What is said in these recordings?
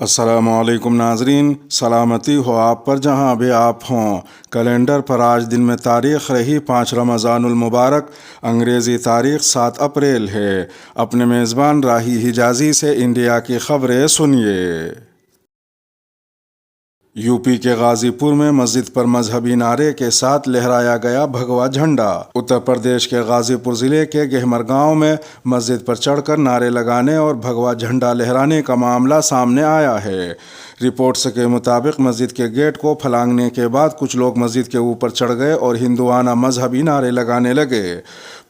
السلام علیکم ناظرین، سلامتی ہو آپ پر جہاں بھی آپ ہوں۔ کیلنڈر پر آج دن میں تاریخ رہی 5 رمضان المبارک، انگریزی تاریخ 7 اپریل ہے۔ اپنے میزبان راہی حجازی سے انڈیا کی خبریں سنیے۔ یو پی کے غازی پور میں مسجد پر مذہبی نعرے کے ساتھ لہرایا گیا بھگوا جھنڈا۔ اتر پردیش کے غازی پور ضلع کے گہمر گاؤں میں مسجد پر چڑھ کر نعرے لگانے اور بھگوا جھنڈا لہرانے کا معاملہ سامنے آیا ہے۔ رپورٹس کے مطابق مسجد کے گیٹ کو پھلانگنے کے بعد کچھ لوگ مسجد کے اوپر چڑھ گئے اور ہندوانہ مذہبی نعرے لگانے لگے۔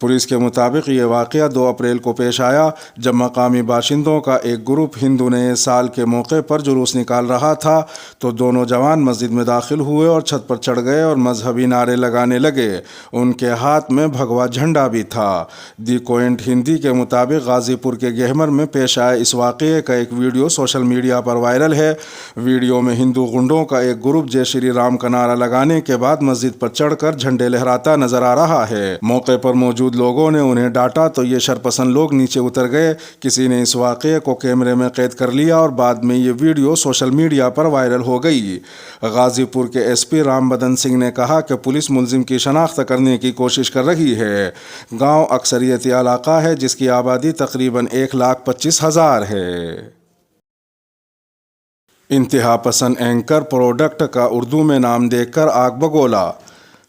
پولیس کے مطابق یہ واقعہ 2 اپریل کو پیش آیا، جب مقامی باشندوں کا ایک گروپ ہندو نئے سال کے موقع پر جلوس نکال رہا تھا تو دو نوجوان مسجد میں داخل ہوئے اور چھت پر چڑھ گئے اور مذہبی نعرے لگانے لگے۔ ان کے ہاتھ میں بھگوا جھنڈا بھی تھا۔ دی کوئنٹ ہندی کے مطابق غازی پور کے گہمر میں پیش آئے اس واقعے کا ایک ویڈیو سوشل میڈیا پر وائرل ہے۔ ویڈیو میں ہندو گنڈوں کا ایک گروپ جے شری رام کا نعرہ لگانے کے بعد مسجد پر چڑھ کر جھنڈے لہراتا نظر آ رہا ہے۔ موقع پر موجود لوگوں نے انہیں ڈانٹا تو یہ شرپسند لوگ نیچے اتر گئے۔ کسی نے اس واقعے کو کیمرے میں قید کر لیا اور بعد میں یہ ویڈیو سوشل میڈیا پر وائرل ہو گئی۔ غازی پور کے ایس پی رام بدن سنگھ نے کہا کہ پولیس ملزم کی شناخت کرنے کی کوشش کر رہی ہے۔ گاؤں اکثریتی علاقہ ہے جس کی آبادی تقریباً 1,25,000 ہے۔ انتہا پسند اینکر پروڈکٹ کا اردو میں نام دیکھ کر آگ بگولا۔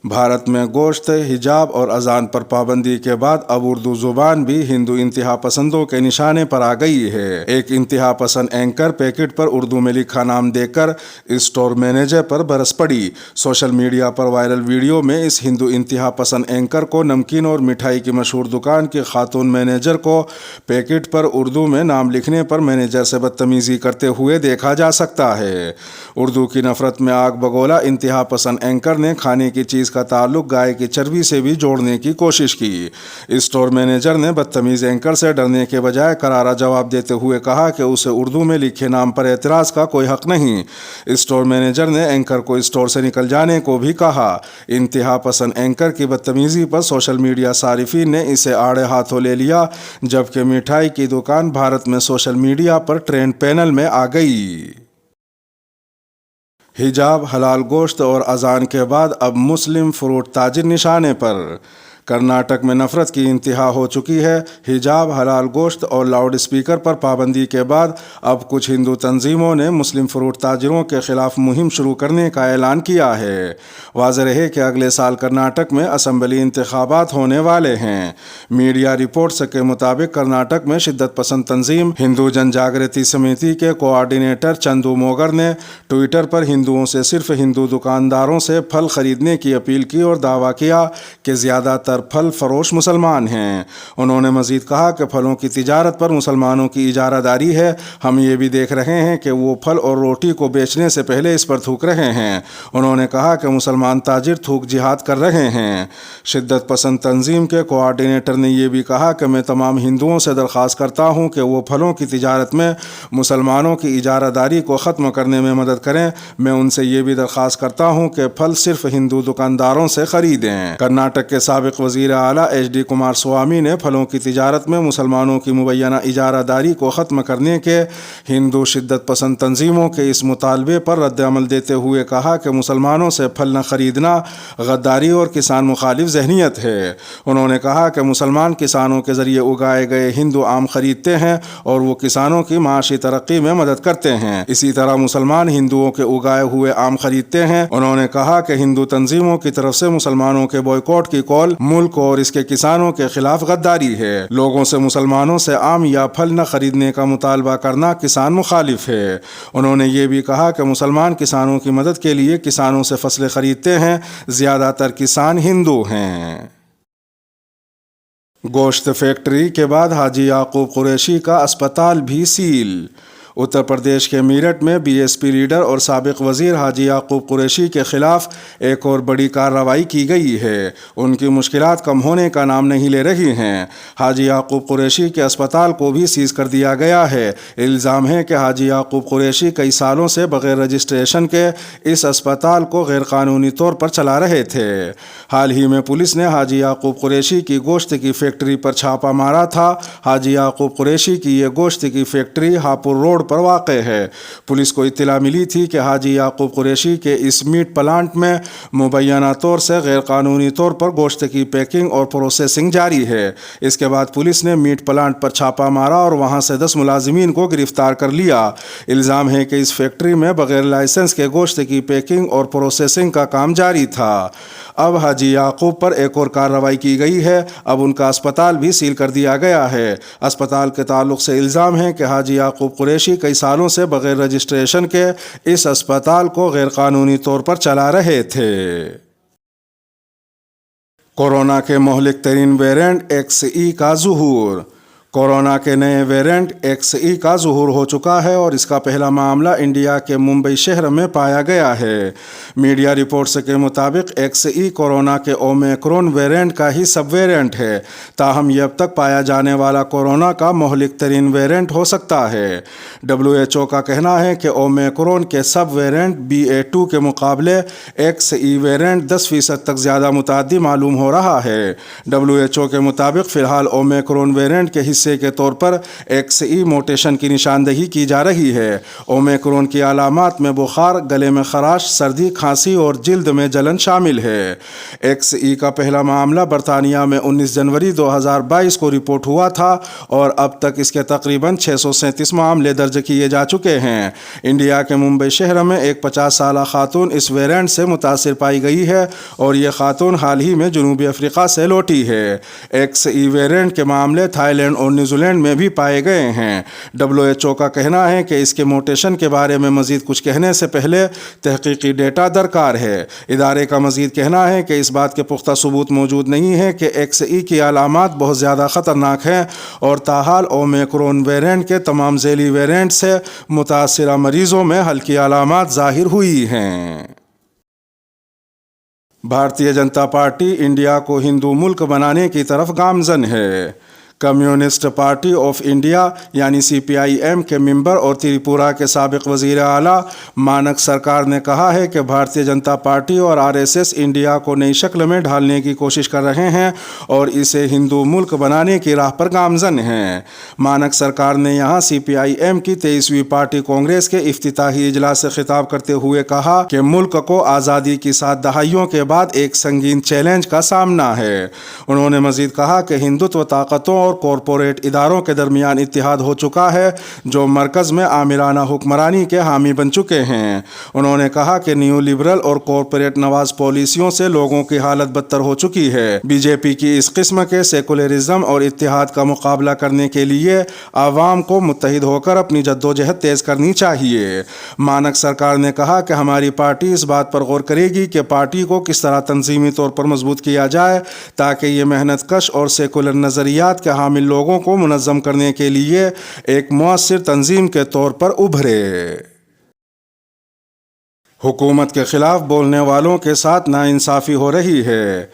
بھارت میں گوشت، حجاب اور اذان پر پابندی کے بعد اب اردو زبان بھی ہندو انتہا پسندوں کے نشانے پر آ گئی ہے۔ ایک انتہا پسند اینکر پیکٹ پر اردو میں لکھا نام دیکھ کر اسٹور مینیجر پر برس پڑی۔ سوشل میڈیا پر وائرل ویڈیو میں اس ہندو انتہا پسند اینکر کو نمکین اور مٹھائی کی مشہور دکان کی خاتون مینیجر کو پیکٹ پر اردو میں نام لکھنے پر مینیجر سے بدتمیزی کرتے ہوئے دیکھا جا سکتا ہے۔ اردو کی نفرت میں آگ بگولا انتہا پسند اینکر نے کھانے کی چیز کا تعلق گائے کی چربی سے بھی جوڑنے کی کوشش کی۔ اسٹور مینیجر نے بدتمیز اینکر سے ڈرنے کے بجائے کرارا جواب دیتے ہوئے کہا کہ اسے اردو میں لکھے نام پر اعتراض کا کوئی حق نہیں۔ اسٹور مینیجر نے اینکر کو اسٹور سے نکل جانے کو بھی کہا۔ انتہا پسند اینکر کی بدتمیزی پر سوشل میڈیا صارفین نے اسے آڑے ہاتھوں لے لیا، جبکہ مٹھائی کی دکان بھارت میں سوشل میڈیا پر ٹرینڈ پینل میں آ گئی۔ حجاب، حلال گوشت اور اذان کے بعد اب مسلم فروٹ تاجر نشانے پر۔ کرناٹک میں نفرت کی انتہا ہو چکی ہے۔ حجاب، حلال گوشت اور لاؤڈ اسپیکر پر پابندی کے بعد اب کچھ ہندو تنظیموں نے مسلم فروٹ تاجروں کے خلاف مہم شروع کرنے کا اعلان کیا ہے۔ واضح رہے کہ اگلے سال کرناٹک میں اسمبلی انتخابات ہونے والے ہیں۔ میڈیا رپورٹس کے مطابق کرناٹک میں شدت پسند تنظیم ہندو جن جاگرتی سمیتی کے کوآرڈینیٹر چندو موگر نے ٹوئٹر پر ہندوؤں سے صرف ہندو دکانداروں سے پھل خریدنے کی اپیل کی اور دعویٰ کیا کہ زیادہ تر پھل فروش مسلمان ہیں۔ انہوں نے مزید کہا کہ پھلوں کی تجارت پر مسلمانوں کی اجارہ داری ہے۔ ہم یہ بھی دیکھ رہے ہیں کہ وہ پھل اور روٹی کو بیچنے سے پہلے اس پر تھوک رہے ہیں۔ انہوں نے کہا کہ مسلمان تاجر تھوک جہاد کر رہے ہیں۔ شدت پسند تنظیم کے کوآرڈینیٹر نے یہ بھی کہا کہ میں تمام ہندوؤں سے درخواست کرتا ہوں کہ وہ پھلوں کی تجارت میں مسلمانوں کی اجارہ داری کو ختم کرنے میں مدد کریں۔ میں ان سے یہ بھی درخواست کرتا ہوں کہ پھل صرف ہندو دکانداروں سے خریدیں۔ کرناٹک کے سابق وزیر اعلیٰ ایچ ڈی کمار سوامی نے پھلوں کی تجارت میں مسلمانوں کی مبینہ اجارہ داری کو ختم کرنے کے ہندو شدت پسند تنظیموں کے اس مطالبے پر رد عمل دیتے ہوئے کہا کہ مسلمانوں سے پھل نہ خریدنا غداری اور کسان مخالف ذہنیت ہے۔ انہوں نے کہا کہ مسلمان کسانوں کے ذریعے اگائے گئے ہندو آم خریدتے ہیں اور وہ کسانوں کی معاشی ترقی میں مدد کرتے ہیں۔ اسی طرح مسلمان ہندوؤں کے اگائے ہوئے آم خریدتے ہیں۔ انہوں نے کہا کہ ہندو تنظیموں کی طرف سے مسلمانوں کے بوائکاٹ کی کال ملک اور اس کے کسانوں کے خلاف غداری ہے۔ لوگوں سے مسلمانوں سے آم یا پھل نہ خریدنے کا مطالبہ کرنا کسان مخالف ہے۔ انہوں نے یہ بھی کہا کہ مسلمان کسانوں کی مدد کے لیے کسانوں سے فصلیں خریدتے ہیں۔ زیادہ تر کسان ہندو ہیں۔ گوشت فیکٹری کے بعد حاجی یعقوب قریشی کا اسپتال بھی سیل۔ اتر پردیش کے میرٹھ میں بی ایس پی لیڈر اور سابق وزیر حاجی یعقوب قریشی کے خلاف ایک اور بڑی کارروائی کی گئی ہے۔ ان کی مشکلات کم ہونے کا نام نہیں لے رہی ہیں۔ حاجی یعقوب قریشی کے اسپتال کو بھی سیز کر دیا گیا ہے۔ الزام ہے کہ حاجی یعقوب قریشی کئی سالوں سے بغیر رجسٹریشن کے اس اسپتال کو غیر قانونی طور پر چلا رہے تھے۔ حال ہی میں پولیس نے حاجی یعقوب قریشی کی گوشت کی فیکٹری پر چھاپا مارا تھا۔ حاجی یعقوب قریشی کی یہ گوشت کی فیکٹری ہاپور روڈ پر واقع ہے۔ پولیس کو اطلاع ملی تھی کہ حاجی یعقوب قریشی کے اس میٹ پلانٹ میں مبینہ طور سے غیر قانونی طور پر گوشت کی پیکنگ اور پروسیسنگ جاری ہے۔ اس کے بعد پولیس نے میٹ پلانٹ پر چھاپہ مارا اور وہاں سے 10 ملازمین کو گرفتار کر لیا۔ الزام ہے کہ اس فیکٹری میں بغیر لائسنس کے گوشت کی پیکنگ اور پروسیسنگ کا کام جاری تھا۔ اب حاجی یعقوب پر ایک اور کارروائی کی گئی ہے۔ اب ان کا اسپتال بھی سیل کر دیا گیا ہے۔ اسپتال کے تعلق سے الزام ہے کہ حاجی یعقوب قریشی کئی سالوں سے بغیر رجسٹریشن کے اس اسپتال کو غیر قانونی طور پر چلا رہے تھے۔ کورونا کے مہلک ترین ویرینٹ XE کا ظہور۔ کورونا کے نئے ویرینٹ XE کا ظہور ہو چکا ہے اور اس کا پہلا معاملہ انڈیا کے ممبئی شہر میں پایا گیا ہے۔ میڈیا رپورٹس کے مطابق XE کورونا کے اومیکرون ویرینٹ کا ہی سب ویرینٹ ہے، تاہم یہ اب تک پایا جانے والا کورونا کا مہلک ترین ویرینٹ ہو سکتا ہے۔ WHO کا کہنا ہے کہ اومیکرون کے سب ویرینٹ BA2 کے مقابلے XE ویرینٹ 10% تک زیادہ متعدی معلوم ہو رہا ہے۔ WHO کے مطابق فی الحال اومیکرون ویرینٹ کے حصے کے طور پر XE موٹیشن کی نشاندہی کی جا رہی ہے۔ اومیکرون کی علامات میں بخار، گلے میں خراش، سردی، کھانسی اور جلد میں جلن شامل ہے۔ XE کا پہلا معاملہ برطانیہ میں 19 جنوری 2022 کو رپورٹ ہوا تھا اور اب تک اس کے تقریباً 637 معاملے درج کیے جا چکے ہیں۔ انڈیا کے ممبئی شہر میں ایک 50 سالہ خاتون اس ویرینٹ سے متاثر پائی گئی ہے اور یہ خاتون حال ہی میں جنوبی افریقہ سے لوٹی ہے۔ XE ویرینٹ کے معاملے تھائی لینڈ اور نیوزی لینڈ میں بھی پائے گئے ہیں۔ WHO کا کہنا ہے کہ اس کے موٹیشن کے بارے میں مزید کچھ کہنے سے پہلے تحقیقی ڈیٹا درکار ہے۔ ادارے کا مزید کہنا ہے کہ اس بات کے پختہ ثبوت موجود نہیں ہے کہ XE کی علامات بہت زیادہ خطرناک ہیں اور تاحال اومیکرون ویرینٹ کے تمام ذیلی ویرینٹ سے متاثرہ مریضوں میں ہلکی علامات ظاہر ہوئی ہیں۔ بھارتیہ جنتا پارٹی انڈیا کو ہندو ملک بنانے کی طرف گامزن ہے۔ کمیونسٹ پارٹی آف انڈیا یعنی CPIM کے ممبر اور تریپورہ کے سابق وزیر اعلیٰ مانک سرکار نے کہا ہے کہ بھارتیہ جنتا پارٹی اور RSS انڈیا کو نئی شکل میں ڈھالنے کی کوشش کر رہے ہیں اور اسے ہندو ملک بنانے کی راہ پر گامزن ہیں۔ مانک سرکار نے یہاں CPIM کی 23ویں پارٹی کانگریس کے افتتاحی اجلاس سے خطاب کرتے ہوئے کہا کہ ملک کو آزادی کی 7 دہائیوں کے بعد ایک سنگین چیلنج کا سامنا ہے۔ انہوں نے مزید کہا کہ ہندوتو طاقتوں اور کارپوریٹ اداروں کے درمیان اتحاد ہو چکا ہے جو مرکز میں آمرانہ حکمرانی کے حامی بن چکے ہیں۔ انہوں نے کہا کہ نیو لبرل اور کارپوریٹ نواز پالیسیوں سے لوگوں کی حالت بدتر ہو چکی ہے۔ BJP کی اس قسم کے سیکولرزم اور اتحاد کا مقابلہ کرنے کے لیے عوام کو متحد ہو کر اپنی جدوجہد تیز کرنی چاہیے۔ مانک سرکار نے کہا کہ ہماری پارٹی اس بات پر غور کرے گی کہ پارٹی کو کس طرح تنظیمی طور پر مضبوط کیا جائے تاکہ یہ محنت کش اور سیکولر نظریات کے حامل لوگوں کو منظم کرنے کے لیے ایک مؤثر تنظیم کے طور پر ابھرے۔ حکومت کے خلاف بولنے والوں کے ساتھ ناانصافی ہو رہی ہے۔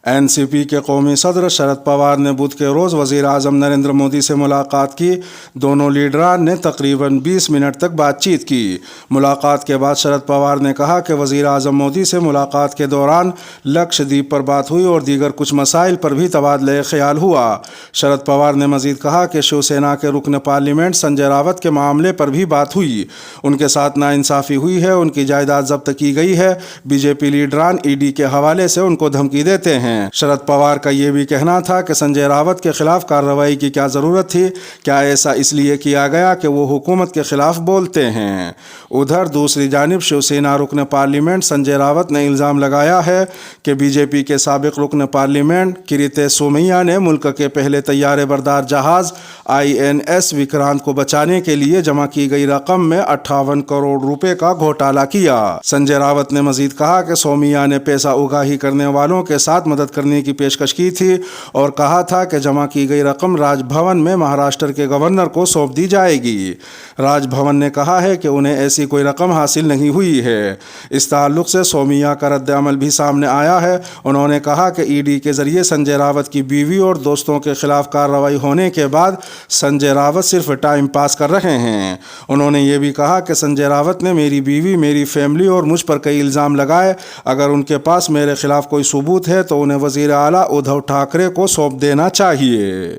NCP کے قومی صدر شرد پوار نے بدھ کے روز وزیر اعظم نریندر مودی سے ملاقات کی۔ دونوں لیڈران نے تقریباً 20 منٹ تک بات چیت کی۔ ملاقات کے بعد شرد پوار نے کہا کہ وزیر اعظم مودی سے ملاقات کے دوران لکشدیپ پر بات ہوئی اور دیگر کچھ مسائل پر بھی تبادلہ خیال ہوا۔ شرد پوار نے مزید کہا کہ شیو سینا کے رکن پارلیمنٹ سنجے راوت کے معاملے پر بھی بات ہوئی۔ ان کے ساتھ ناانصافی ہوئی ہے، ان کی جائیداد ضبط کی گئی ہے۔ BJP لیڈران ED کے حوالے سے ان کو دھمکی دیتے ہیں۔ شرد پوار کا یہ بھی کہنا تھا کہ سنجے راوت کے خلاف کارروائی کی کیا ضرورت تھی، کیا ایسا اس لیے کیا گیا کہ وہ حکومت کے خلاف بولتے ہیں۔ ادھر دوسری جانب شیو سینا رکن پارلیمنٹ سنجے راوت نے الزام لگایا ہے کہ BJP کے سابق رکن پارلیمنٹ کریتے سومیا نے ملک کے پہلے طیارے بردار جہاز INS وکرانت کو بچانے کے لیے جمع کی گئی رقم میں 58 کروڑ روپے کا گھوٹالہ کیا۔ سنجے راوت نے مزید کہا کہ سومیا نے پیسہ اگاہی کرنے والوں کے ساتھ مدد کرنے کی پیشکش کی تھی اور کہا تھا کہ جمع کی گئی رقم راج بھون میں مہاراشٹر کے گورنر کو سونپ دی جائے گی۔ راج بھون نے کہا ہے کہ انہیں ایسی کوئی رقم حاصل نہیں ہوئی ہے۔ اس تعلق سے سومیا کا رد عمل بھی سامنے آیا ہے۔ انہوں نے کہا کہ ED کے ذریعے سنجے راوت کی بیوی اور دوستوں کے خلاف کارروائی ہونے کے بعد سنجے راوت صرف ٹائم پاس کر رہے ہیں۔ انہوں نے یہ بھی کہا کہ سنجے راوت نے میری بیوی، میری فیملی اور مجھ پر کئی الزام لگائے۔ اگر ان کے پاس میرے خلاف کوئی ثبوت ہے تو انہیں وزیر اعلیٰ ادھو ٹھاکرے کو سونپ دینا چاہیے۔